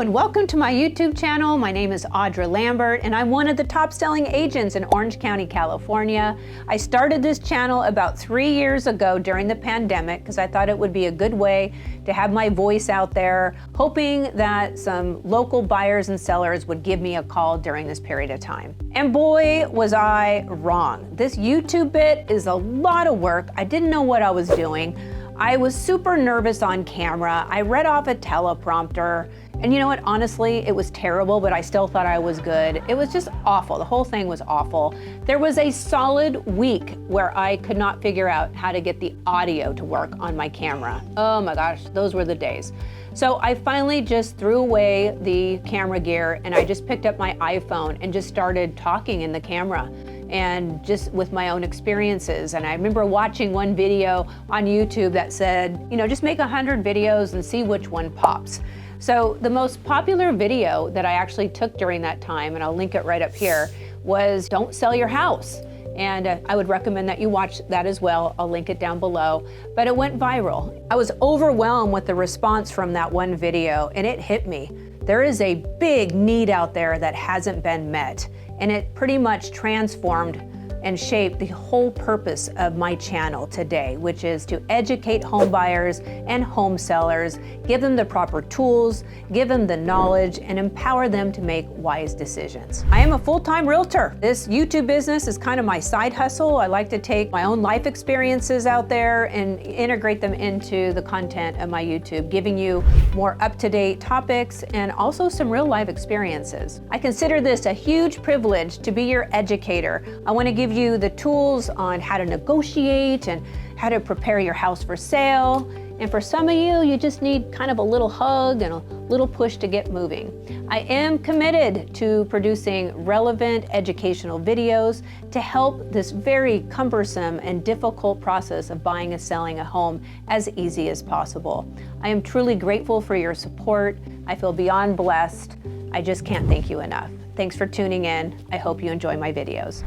and welcome to my YouTube channel. My name is Audra Lambert and I'm one of the top selling agents in Orange County, California. I started this channel about 3 years ago during the pandemic because I thought it would be a good way to have my voice out there, hoping that some local buyers and sellers would give me a call during this period of time. And boy, was I wrong. This YouTube bit is a lot of work. I didn't know what I was doing. I was super nervous on camera. I read off a teleprompter. And you know what, honestly, it was terrible, but I still thought I was good. It was just awful. The whole thing was awful. There was a solid week where I could not figure out how to get the audio to work on my camera. Oh my gosh, those were the days. So I finally just threw away the camera gear and I just picked up my iPhone and just started talking in the camera and just with my own experiences. And I remember watching one video on YouTube that said, you know, just make 100 videos and see which one pops. So the most popular video that I actually took during that time, and I'll link it right up here, was Don't Sell Your House. And I would recommend that you watch that as well. I'll link it down below. But it went viral. I was overwhelmed with the response from that one video, and it hit me. There is a big need out there that hasn't been met. And it pretty much transformed and shaped the whole purpose of my channel today, which is to educate home buyers and home sellers, give them the proper tools, give them the knowledge, and empower them to make wise decisions. I am a full-time realtor. This YouTube business is kind of my side hustle. I like to take my own life experiences out there and integrate them into the content of my YouTube, giving you more up-to-date topics and also some real life experiences. I consider this a huge privilege to be your educator. I want to give you the tools on how to negotiate and how to prepare your house for sale. And for some of you, you just need kind of a little hug and a little push to get moving. I am committed to producing relevant educational videos to help this very cumbersome and difficult process of buying and selling a home as easy as possible. I am truly grateful for your support. I feel beyond blessed. I just can't thank you enough. Thanks for tuning in. I hope you enjoy my videos.